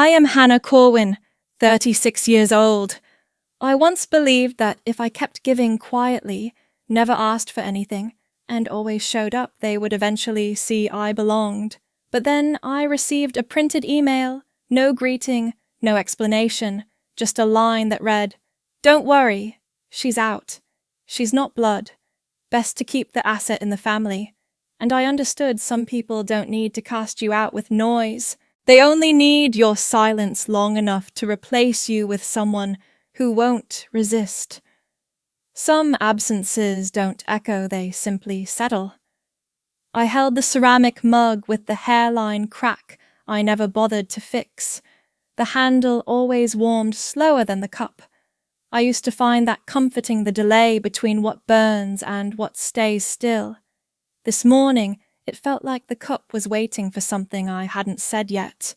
I am Hannah Corwin, 36 years old. I once believed that if I kept giving quietly, never asked for anything, and always showed up, they would eventually see I belonged. But then I received a printed email, no greeting, no explanation, just a line that read, "Don't worry, she's out. She's not blood. Best to keep the asset in the family." And I understood some people don't need to cast you out with noise. They only need your silence long enough to replace you with someone who won't resist. Some absences don't echo, they simply settle. I held the ceramic mug with the hairline crack I never bothered to fix. The handle always warmed slower than the cup. I used to find that comforting, the delay between what burns and what stays still. This morning, it felt like the cup was waiting for something I hadn't said yet.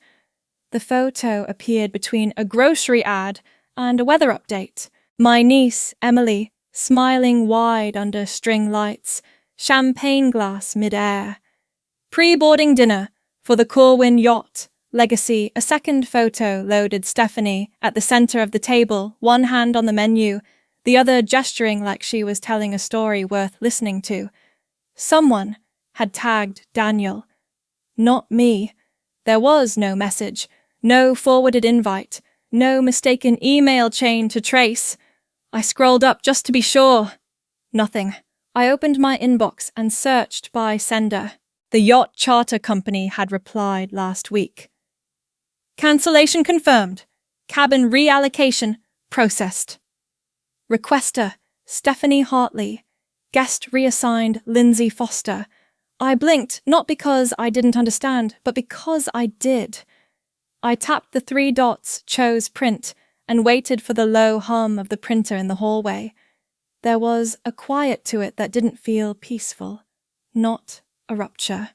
The photo appeared between a grocery ad and a weather update. My niece, Emily, smiling wide under string lights, champagne glass mid-air. Pre-boarding dinner for the Corwin Yacht. Legacy. A second photo loaded Stephanie at the center of the table, one hand on the menu, the other gesturing like she was telling a story worth listening to. Someone had tagged Daniel. Not me. There was no message, no forwarded invite, no mistaken email chain to trace. I scrolled up just to be sure. Nothing. I opened my inbox and searched by sender. The Yacht Charter Company had replied last week. Cancellation confirmed. Cabin reallocation processed. Requester, Stephanie Hartley. Guest reassigned, Lindsay Foster. I blinked, not because I didn't understand, but because I did. I tapped the 3 dots, chose print, and waited for the low hum of the printer in the hallway. There was a quiet to it that didn't feel peaceful. Not a rupture.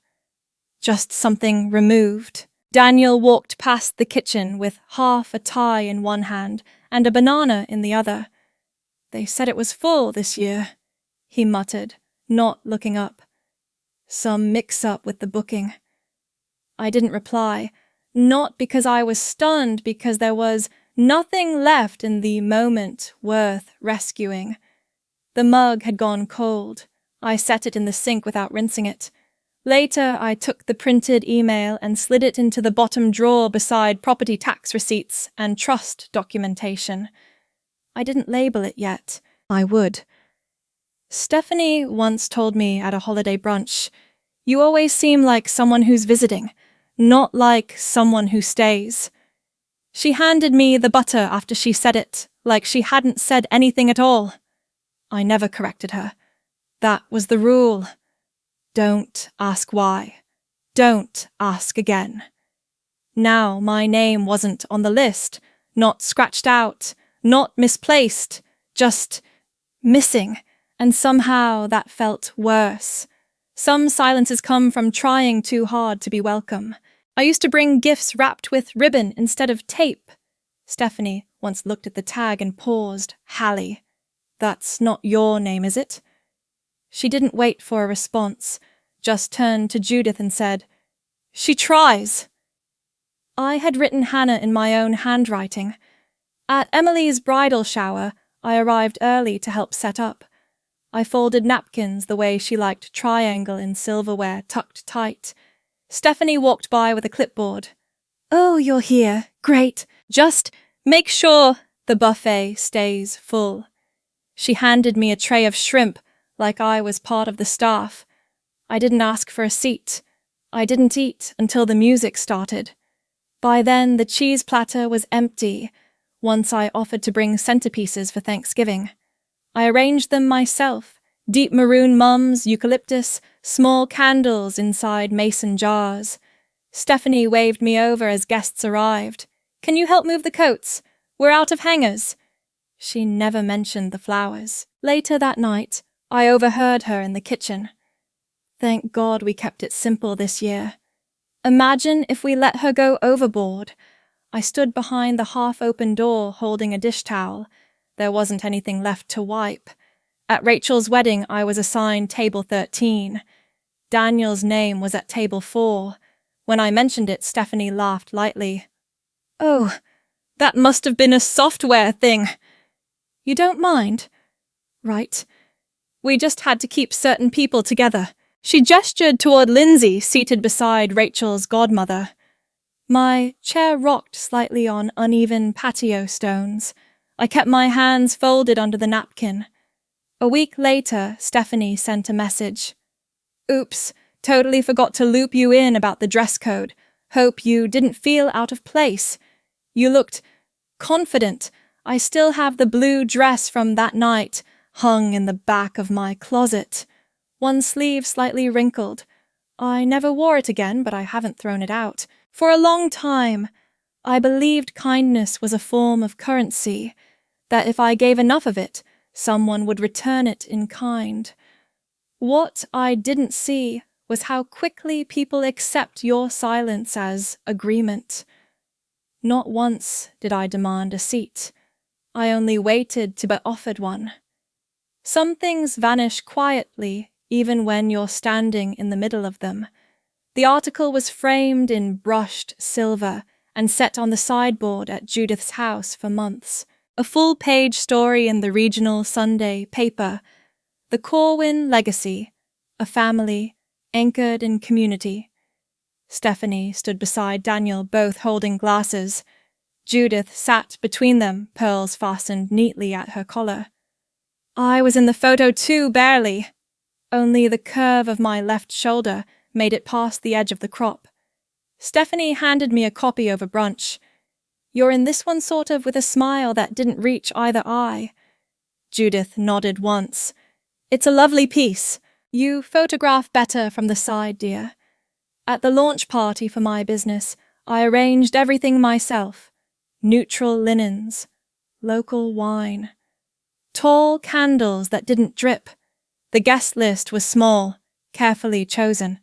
Just something removed. Daniel walked past the kitchen with half a tie in one hand and a banana in the other. They said it was full this year, he muttered, not looking up. Some mix-up with the booking. I didn't reply, not because I was stunned, because there was nothing left in the moment worth rescuing. The mug had gone cold. I set it in the sink without rinsing it. Later, I took the printed email and slid it into the bottom drawer beside property tax receipts and trust documentation. I didn't label it yet. I would. Stephanie once told me at a holiday brunch, "You always seem like someone who's visiting, not like someone who stays." She handed me the butter after she said it, like she hadn't said anything at all. I never corrected her. That was the rule. Don't ask why. Don't ask again. Now my name wasn't on the list, not scratched out, not misplaced, just missing, and somehow that felt worse. Some silences come from trying too hard to be welcome. I used to bring gifts wrapped with ribbon instead of tape. Stephanie once looked at the tag and paused. Hallie. That's not your name, is it? She didn't wait for a response, just turned to Judith and said, "She tries." I had written Hannah in my own handwriting. At Emily's bridal shower, I arrived early to help set up. I folded napkins the way she liked, triangle in silverware tucked tight. Stephanie walked by with a clipboard. "Oh, you're here. Great. Just make sure the buffet stays full." She handed me a tray of shrimp like I was part of the staff. I didn't ask for a seat. I didn't eat until the music started. By then, the cheese platter was empty, once I offered to bring centerpieces for Thanksgiving. I arranged them myself, deep maroon mums, eucalyptus, small candles inside mason jars. Stephanie waved me over as guests arrived. "Can you help move the coats? We're out of hangers." She never mentioned the flowers. Later that night, I overheard her in the kitchen. Thank God we kept it simple this year. Imagine if we let her go overboard. I stood behind the half-open door holding a dish towel. There wasn't anything left to wipe. At Rachel's wedding, I was assigned table 13. Daniel's name was at table 4. When I mentioned it, Stephanie laughed lightly. Oh, that must have been a software thing. You don't mind? Right. We just had to keep certain people together. She gestured toward Lindsay, seated beside Rachel's godmother. My chair rocked slightly on uneven patio stones. I kept my hands folded under the napkin. A week later, Stephanie sent a message. Oops, totally forgot to loop you in about the dress code. Hope you didn't feel out of place. You looked confident. I still have the blue dress from that night, hung in the back of my closet. One sleeve slightly wrinkled. I never wore it again, but I haven't thrown it out. For a long time, I believed kindness was a form of currency, that if I gave enough of it, someone would return it in kind. What I didn't see was how quickly people accept your silence as agreement. Not once did I demand a seat. I only waited to be offered one. Some things vanish quietly, even when you're standing in the middle of them. The article was framed in brushed silver and set on the sideboard at Judith's house for months. A full-page story in the regional Sunday paper. The Corwin legacy, a family anchored in community. Stephanie stood beside Daniel, both holding glasses. Judith sat between them, pearls fastened neatly at her collar. I was in the photo too, barely. Only the curve of my left shoulder made it past the edge of the crop. Stephanie handed me a copy over brunch. You're in this one sort of with a smile that didn't reach either eye. Judith nodded once. It's a lovely piece. You photograph better from the side, dear. At the launch party for my business, I arranged everything myself. Neutral linens, local wine, tall candles that didn't drip. The guest list was small, carefully chosen.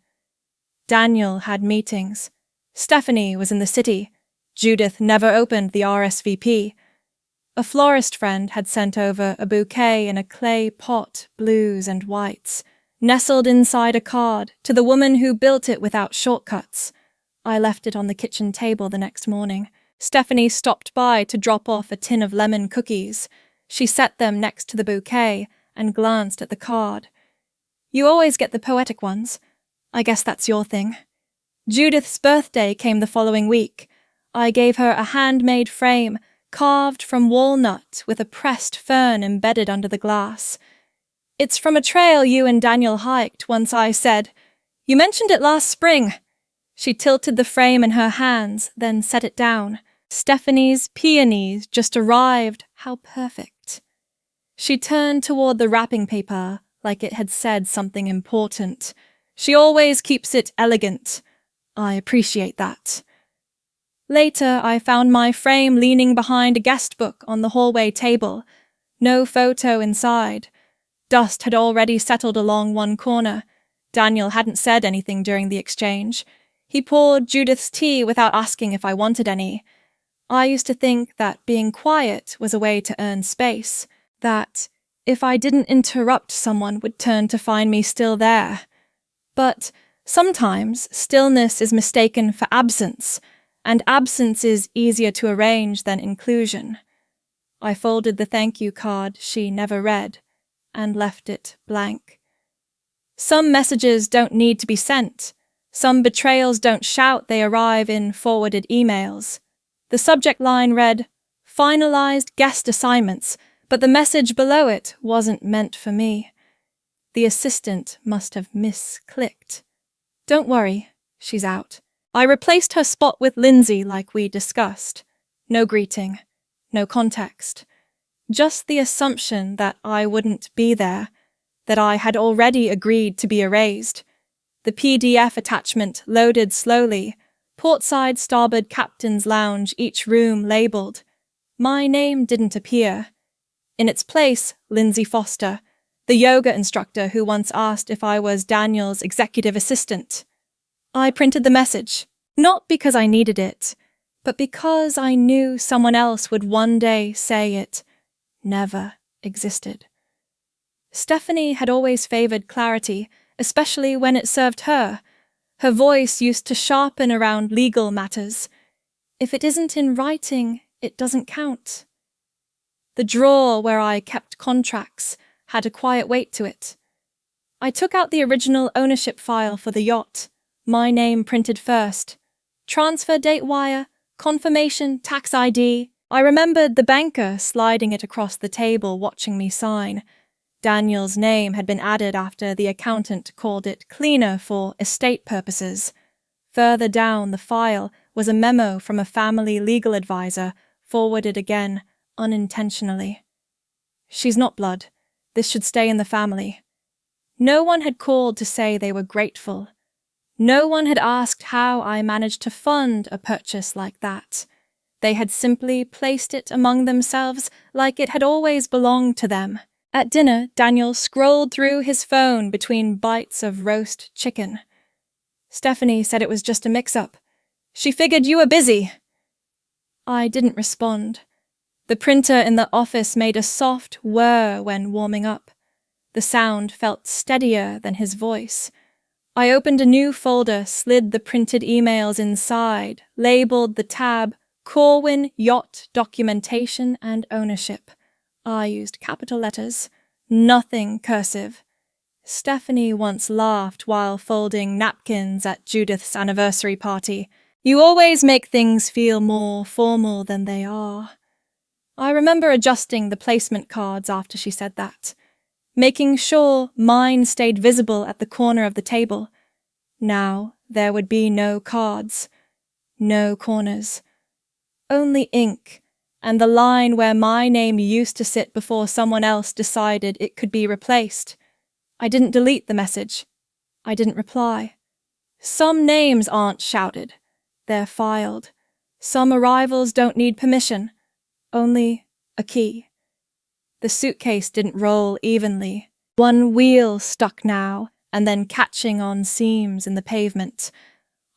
Daniel had meetings. Stephanie was in the city. Judith never opened the RSVP. A florist friend had sent over a bouquet in a clay pot, blues and whites, nestled inside a card to the woman who built it without shortcuts. I left it on the kitchen table the next morning. Stephanie stopped by to drop off a tin of lemon cookies. She set them next to the bouquet and glanced at the card. You always get the poetic ones. I guess that's your thing. Judith's birthday came the following week. I gave her a handmade frame, carved from walnut with a pressed fern embedded under the glass. It's from a trail you and Daniel hiked, once I said. You mentioned it last spring. She tilted the frame in her hands, then set it down. Stephanie's peonies just arrived. How perfect. She turned toward the wrapping paper like it had said something important. She always keeps it elegant. I appreciate that. Later, I found my frame leaning behind a guest book on the hallway table. No photo inside. Dust had already settled along one corner. Daniel hadn't said anything during the exchange. He poured Judith's tea without asking if I wanted any. I used to think that being quiet was a way to earn space, that if I didn't interrupt, someone would turn to find me still there. But sometimes stillness is mistaken for absence, and absence is easier to arrange than inclusion. I folded the thank you card she never read and left it blank. Some messages don't need to be sent. Some betrayals don't shout, they arrive in forwarded emails. The subject line read, "Finalized guest assignments," but the message below it wasn't meant for me. The assistant must have misclicked. Don't worry, she's out. I replaced her spot with Lindsay like we discussed. No greeting, no context. Just the assumption that I wouldn't be there, that I had already agreed to be erased. The PDF attachment loaded slowly. Portside starboard captain's lounge, each room labelled. My name didn't appear. In its place, Lindsay Foster, the yoga instructor who once asked if I was Daniel's executive assistant. I printed the message, not because I needed it, but because I knew someone else would one day say it never existed. Stephanie had always favoured clarity, especially when it served her. Her voice used to sharpen around legal matters. If it isn't in writing, it doesn't count. The drawer where I kept contracts had a quiet weight to it. I took out the original ownership file for the yacht, my name printed first. Transfer date wire, confirmation, tax ID. I remembered the banker sliding it across the table watching me sign. Daniel's name had been added after the accountant called it cleaner for estate purposes. Further down the file was a memo from a family legal advisor, forwarded again, unintentionally. She's not blood. This should stay in the family. No one had called to say they were grateful. No one had asked how I managed to fund a purchase like that. They had simply placed it among themselves like it had always belonged to them. At dinner, Daniel scrolled through his phone between bites of roast chicken. Stephanie said it was just a mix-up. She figured you were busy. I didn't respond. The printer in the office made a soft whir when warming up. The sound felt steadier than his voice. I opened a new folder, slid the printed emails inside, labeled the tab Corwin Yacht Documentation and Ownership. I used capital letters, nothing cursive. Stephanie once laughed while folding napkins at Judith's anniversary party. You always make things feel more formal than they are. I remember adjusting the placement cards after she said that, making sure mine stayed visible at the corner of the table. Now there would be no cards, no corners, only ink, and the line where my name used to sit before someone else decided it could be replaced. I didn't delete the message. I didn't reply. Some names aren't shouted. They're filed. Some arrivals don't need permission. Only a key. The suitcase didn't roll evenly. One wheel stuck now, and then catching on seams in the pavement.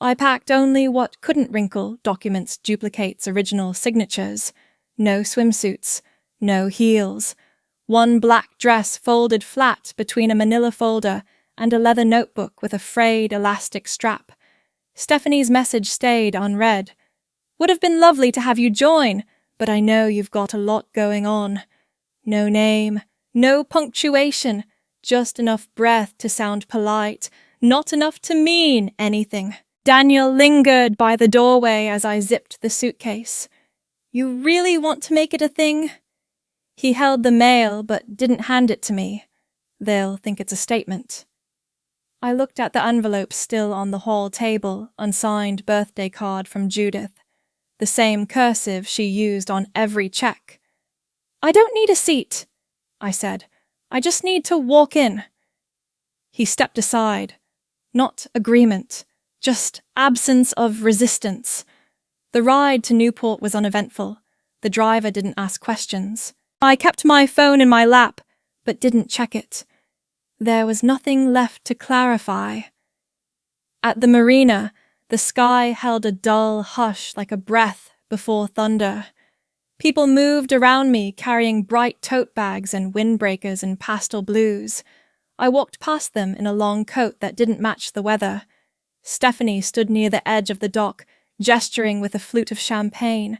I packed only what couldn't wrinkle documents duplicates original signatures. No swimsuits, no heels. One black dress folded flat between a manila folder and a leather notebook with a frayed elastic strap. Stephanie's message stayed unread. Would have been lovely to have you join, but I know you've got a lot going on. No name, no punctuation, just enough breath to sound polite, not enough to mean anything. Daniel lingered by the doorway as I zipped the suitcase. You really want to make it a thing? He held the mail but didn't hand it to me. They'll think it's a statement. I looked at the envelope still on the hall table, unsigned birthday card from Judith. The same cursive she used on every check. I don't need a seat, I said. I just need to walk in. He stepped aside. Not agreement, just absence of resistance. The ride to Newport was uneventful. The driver didn't ask questions. I kept my phone in my lap, but didn't check it. There was nothing left to clarify. At the marina, the sky held a dull hush like a breath before thunder. People moved around me carrying bright tote bags and windbreakers in pastel blues. I walked past them in a long coat that didn't match the weather. Stephanie stood near the edge of the dock, gesturing with a flute of champagne.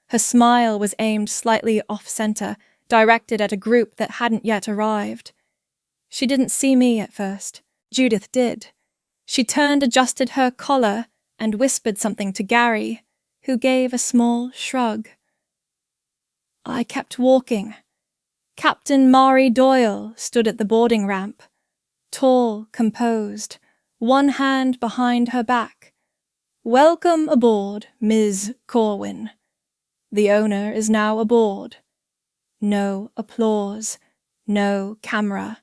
Her smile was aimed slightly off-center, directed at a group that hadn't yet arrived. She didn't see me at first. Judith did. She turned, adjusted her collar, and whispered something to Gary, who gave a small shrug. I kept walking. Captain Mari Doyle stood at the boarding ramp, tall, composed, one hand behind her back. Welcome aboard, Ms. Corwin. The owner is now aboard. No applause, no camera.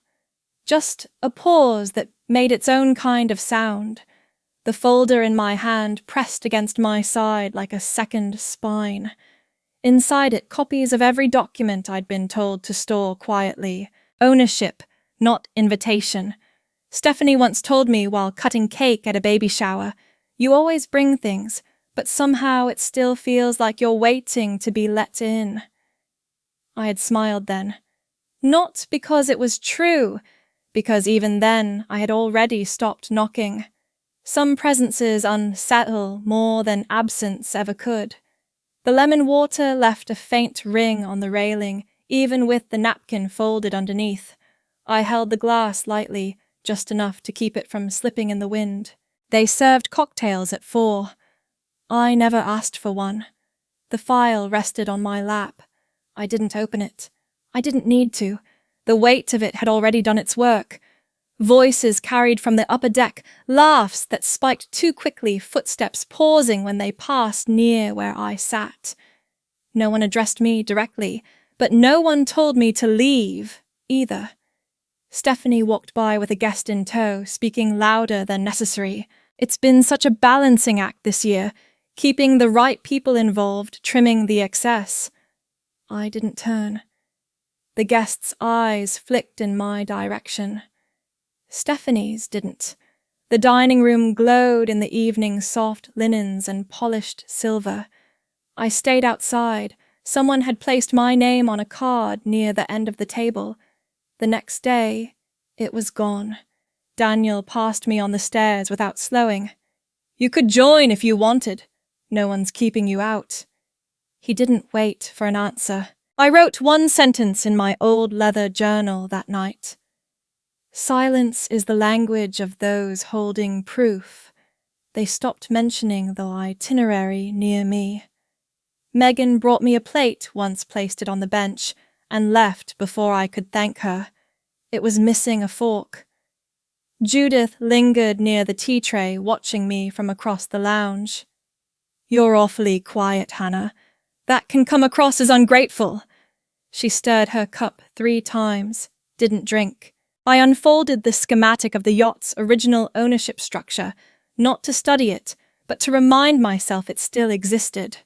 Just a pause that made its own kind of sound. The folder in my hand pressed against my side like a second spine. Inside it, copies of every document I'd been told to store quietly. Ownership, not invitation. Stephanie once told me while cutting cake at a baby shower, you always bring things, but somehow it still feels like you're waiting to be let in. I had smiled then. Not because it was true, because even then I had already stopped knocking. Some presences unsettle more than absence ever could. The lemon water left a faint ring on the railing, even with the napkin folded underneath. I held the glass lightly, just enough to keep it from slipping in the wind. They served cocktails at 4. I never asked for one. The file rested on my lap. I didn't open it. I didn't need to. The weight of it had already done its work. Voices carried from the upper deck, laughs that spiked too quickly, footsteps pausing when they passed near where I sat. No one addressed me directly, but no one told me to leave, either. Stephanie walked by with a guest in tow, speaking louder than necessary. It's been such a balancing act this year, keeping the right people involved, trimming the excess. I didn't turn. The guest's eyes flicked in my direction. Stephanie's didn't. The dining room glowed in the evening's soft linens and polished silver. I stayed outside. Someone had placed my name on a card near the end of the table. The next day, it was gone. Daniel passed me on the stairs without slowing. "You could join if you wanted. No one's keeping you out." He didn't wait for an answer. I wrote one sentence in my old leather journal that night. "Silence is the language of those holding proof." They stopped mentioning the itinerary near me. Megan brought me a plate once, placed it on the bench, and left before I could thank her. It was missing a fork. Judith lingered near the tea tray, watching me from across the lounge. "You're awfully quiet, Hannah. That can come across as ungrateful." She stirred her cup 3 times, didn't drink. I unfolded the schematic of the yacht's original ownership structure, not to study it, but to remind myself it still existed.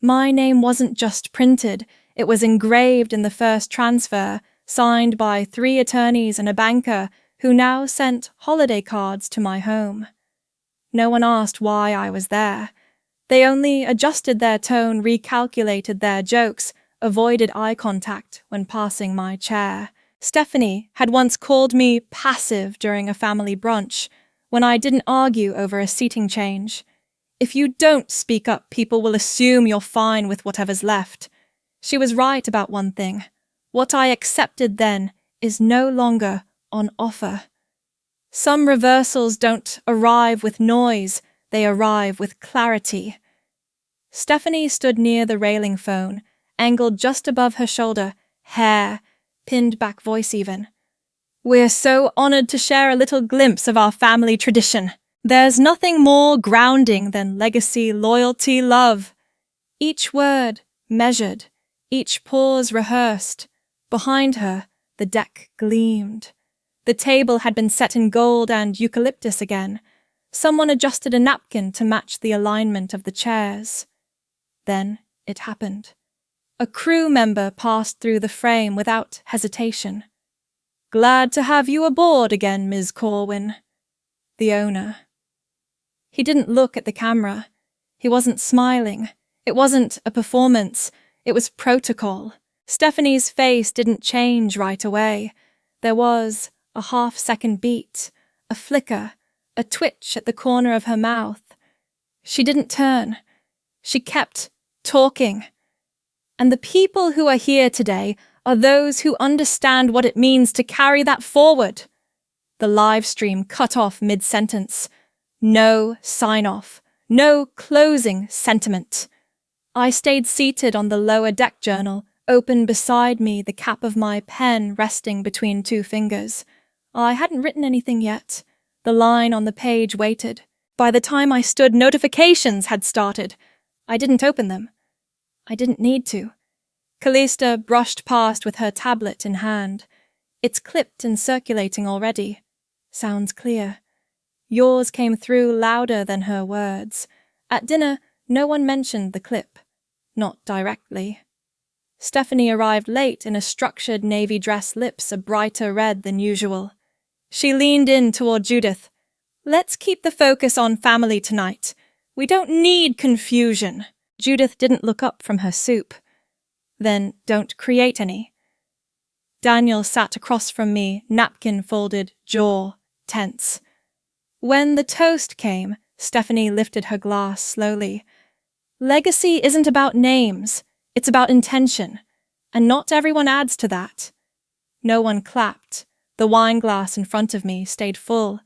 My name wasn't just printed, it was engraved in the first transfer, signed by 3 attorneys and a banker who now sent holiday cards to my home. No one asked why I was there. They only adjusted their tone, recalculated their jokes, avoided eye contact when passing my chair. Stephanie had once called me passive during a family brunch, when I didn't argue over a seating change. If you don't speak up, people will assume you're fine with whatever's left. She was right about one thing. What I accepted then is no longer on offer. Some reversals don't arrive with noise, they arrive with clarity. Stephanie stood near the railing phone, angled just above her shoulder, hair, pinned back voice even. "We're so honored to share a little glimpse of our family tradition. There's nothing more grounding than legacy, loyalty, love." Each word measured, each pause rehearsed. Behind her, the deck gleamed. The table had been set in gold and eucalyptus again. Someone adjusted a napkin to match the alignment of the chairs. Then it happened. A crew member passed through the frame without hesitation. "Glad to have you aboard again, Ms. Corwin." The owner. He didn't look at the camera. He wasn't smiling. It wasn't a performance. It was protocol. Stephanie's face didn't change right away. There was a half-second beat, a flicker, a twitch at the corner of her mouth. She didn't turn. She kept talking. And the people who are here today are those who understand what it means to carry that forward. The live stream cut off mid-sentence. No sign-off. No closing sentiment. I stayed seated on the lower deck journal, open beside me, the cap of my pen resting between 2 fingers. I hadn't written anything yet. The line on the page waited. By the time I stood, notifications had started. I didn't open them. I didn't need to. Callista brushed past with her tablet in hand. "It's clipped and circulating already. Sounds clear." Yours came through louder than her words. At dinner, no one mentioned the clip. Not directly. Stephanie arrived late in a structured navy dress, lips a brighter red than usual. She leaned in toward Judith. "Let's keep the focus on family tonight. We don't need confusion." Judith didn't look up from her soup. "Then don't create any." Daniel sat across from me, napkin folded, jaw tense. When the toast came, Stephanie lifted her glass slowly. Legacy isn't about names, it's about intention, and not everyone adds to that. No one clapped. The wine glass in front of me stayed full.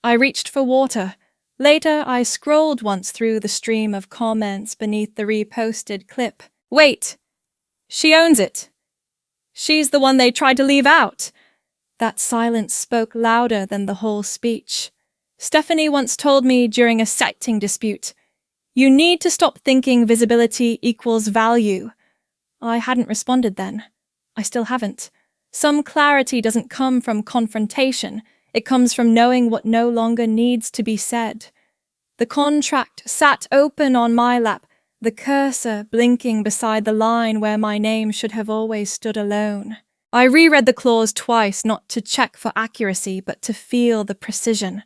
I reached for water. Later, I scrolled once through the stream of comments beneath the reposted clip. Wait! She owns it. She's the one they tried to leave out. That silence spoke louder than the whole speech. Stephanie once told me during a setting dispute, "You need to stop thinking visibility equals value." I hadn't responded then. I still haven't. Some clarity doesn't come from confrontation. It comes from knowing what no longer needs to be said. The contract sat open on my lap, the cursor blinking beside the line where my name should have always stood alone. I reread the clause twice, not to check for accuracy, but to feel the precision.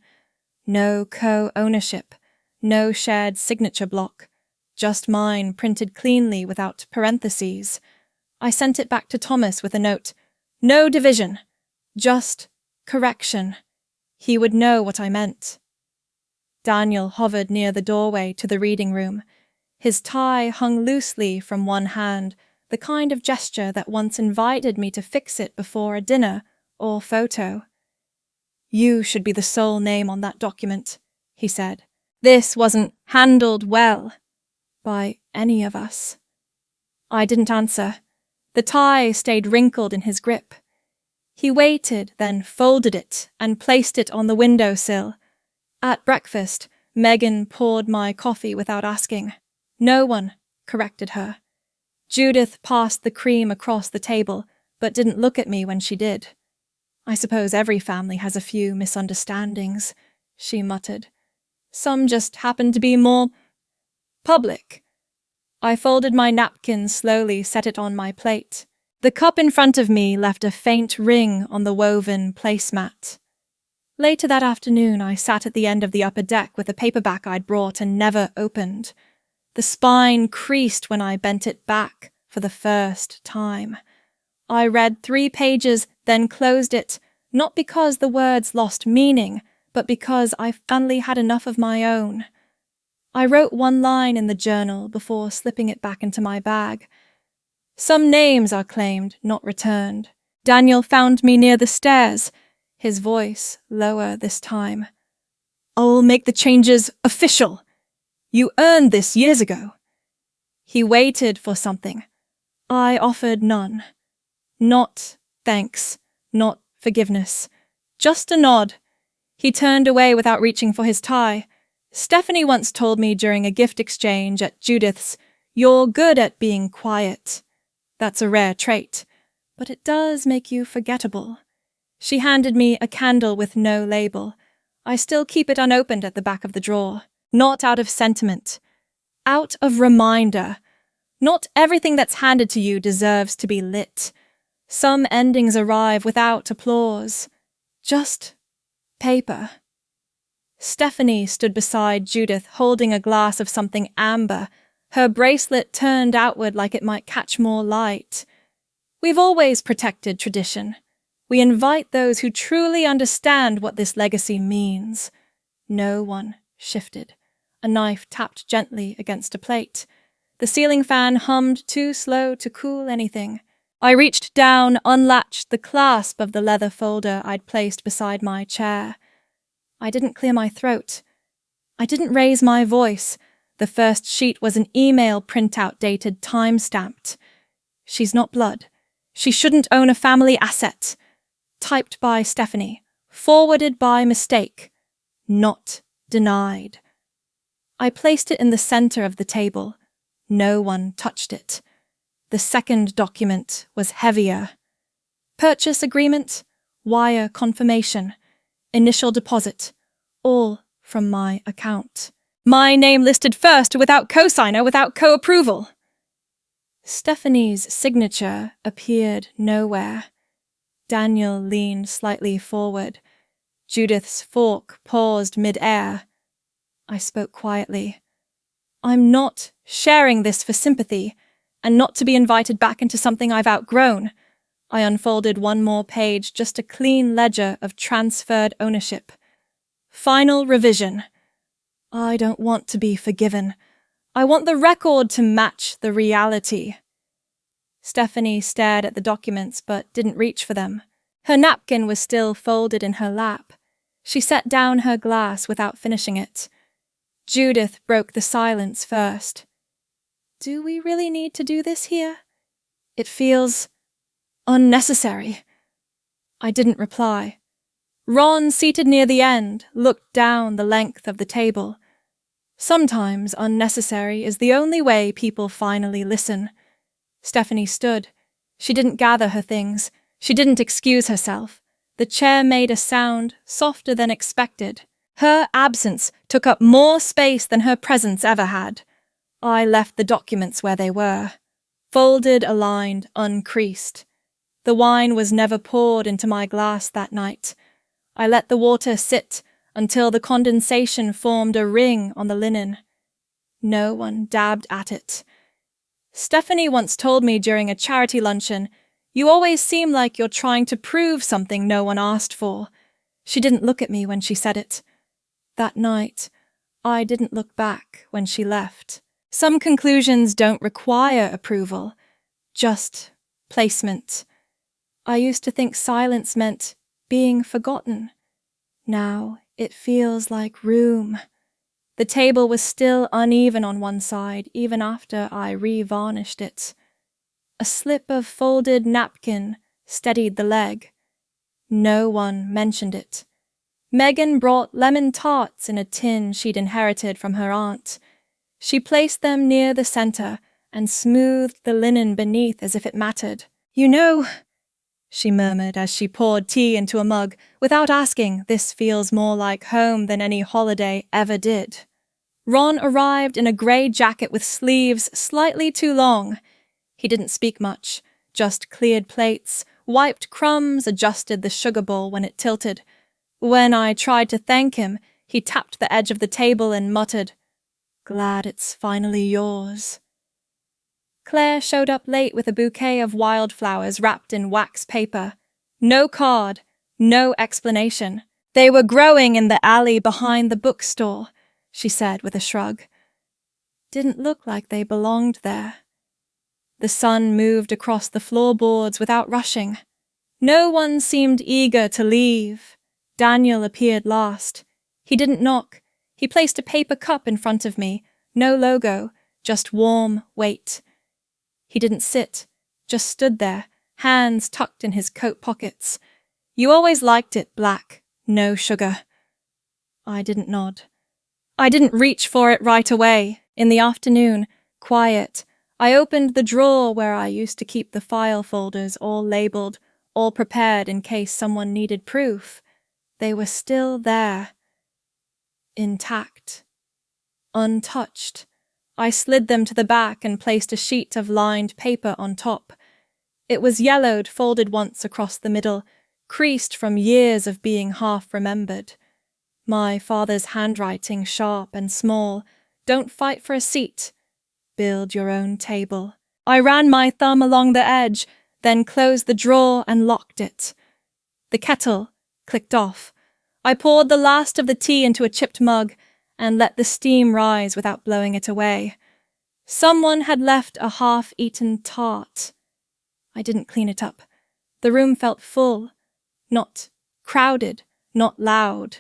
No co-ownership, no shared signature block, just mine printed cleanly without parentheses. I sent it back to Thomas with a note. No division, just correction. He would know what I meant. Daniel hovered near the doorway to the reading room. His tie hung loosely from one hand, the kind of gesture that once invited me to fix it before a dinner or photo. "You should be the sole name on that document," he said. "This wasn't handled well by any of us." I didn't answer. The tie stayed wrinkled in his grip. He waited, then folded it and placed it on the windowsill. At breakfast, Megan poured my coffee without asking. No one corrected her. Judith passed the cream across the table, but didn't look at me when she did. "I suppose every family has a few misunderstandings," she muttered. "Some just happen to be more public." I folded my napkin slowly, set it on my plate. The cup in front of me left a faint ring on the woven placemat. Later that afternoon, I sat at the end of the upper deck with a paperback I'd brought and never opened. The spine creased when I bent it back for the first time. I read 3 pages, then closed it, not because the words lost meaning, but because I finally had enough of my own. I wrote 1 line in the journal before slipping it back into my bag. Some names are claimed, not returned. Daniel found me near the stairs, his voice lower this time. "I'll make the changes official. You earned this years ago." He waited for something. I offered none. Not thanks, not forgiveness. Just a nod. He turned away without reaching for his tie. Stephanie once told me during a gift exchange at Judith's, "You're good at being quiet." That's a rare trait, but it does make you forgettable. She handed me a candle with no label. I still keep it unopened at the back of the drawer. Not out of sentiment. Out of reminder. Not everything that's handed to you deserves to be lit. Some endings arrive without applause. Just paper. Stephanie stood beside Judith, holding a glass of something amber, her bracelet turned outward like it might catch more light. We've always protected tradition. We invite those who truly understand what this legacy means. No one shifted. A knife tapped gently against a plate. The ceiling fan hummed too slow to cool anything. I reached down, unlatched the clasp of the leather folder I'd placed beside my chair. I didn't clear my throat. I didn't raise my voice. The first sheet was an email printout dated time-stamped. "She's not blood. She shouldn't own a family asset." Typed by Stephanie. Forwarded by mistake. Not denied. I placed it in the center of the table. No one touched it. The second document was heavier. Purchase agreement, wire confirmation, initial deposit, all from my account. My name listed first without cosigner, without co-approval. Stephanie's signature appeared nowhere. Daniel leaned slightly forward. Judith's fork paused mid-air. I spoke quietly. "I'm not sharing this for sympathy, and not to be invited back into something I've outgrown." I unfolded 1 more page, just a clean ledger of transferred ownership. Final revision. I don't want to be forgiven. I want the record to match the reality. Stephanie stared at the documents but didn't reach for them. Her napkin was still folded in her lap. She set down her glass without finishing it. Judith broke the silence first. Do we really need to do this here? It feels unnecessary. I didn't reply. Ron, seated near the end, looked down the length of the table. Sometimes unnecessary is the only way people finally listen. Stephanie stood. She didn't gather her things. She didn't excuse herself. The chair made a sound softer than expected. Her absence took up more space than her presence ever had. I left the documents where they were. Folded, aligned, uncreased. The wine was never poured into my glass that night. I let the water sit until the condensation formed a ring on the linen. No one dabbed at it. Stephanie once told me during a charity luncheon, "You always seem like you're trying to prove something no one asked for." She didn't look at me when she said it. That night, I didn't look back when she left. Some conclusions don't require approval, just placement. I used to think silence meant being forgotten. Now it feels like room. The table was still uneven on one side, even after I re-varnished it. A slip of folded napkin steadied the leg. No one mentioned it. Megan brought lemon tarts in a tin she'd inherited from her aunt. She placed them near the center and smoothed the linen beneath as if it mattered. "You know," she murmured as she poured tea into a mug, without asking, "This feels more like home than any holiday ever did." Ron arrived in a grey jacket with sleeves slightly too long. He didn't speak much, just cleared plates, wiped crumbs, adjusted the sugar bowl when it tilted. When I tried to thank him, he tapped the edge of the table and muttered, "Glad it's finally yours." Claire showed up late with a bouquet of wildflowers wrapped in wax paper. No card, no explanation. "They were growing in the alley behind the bookstore," she said with a shrug. Didn't look like they belonged there. The sun moved across the floorboards without rushing. No one seemed eager to leave. Daniel appeared last. He didn't knock. He placed a paper cup in front of me. No logo, just warm weight. He didn't sit, just stood there, hands tucked in his coat pockets. "You always liked it black, no sugar." I didn't nod. I didn't reach for it right away. In the afternoon, quiet, I opened the drawer where I used to keep the file folders, all labeled, all prepared in case someone needed proof. They were still there. Intact. Untouched. I slid them to the back and placed a sheet of lined paper on top. It was yellowed, folded once across the middle, creased from years of being half-remembered. My father's handwriting, sharp and small. "Don't fight for a seat. Build your own table." I ran my thumb along the edge, then closed the drawer and locked it. The kettle clicked off. I poured the last of the tea into a chipped mug and let the steam rise without blowing it away. Someone had left a half-eaten tart. I didn't clean it up. The room felt full. Not crowded, not loud.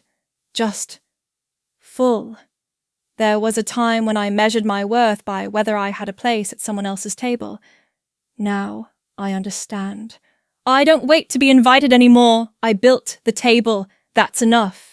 Just full. There was a time when I measured my worth by whether I had a place at someone else's table. Now I understand. I don't wait to be invited anymore. I built the table. That's enough.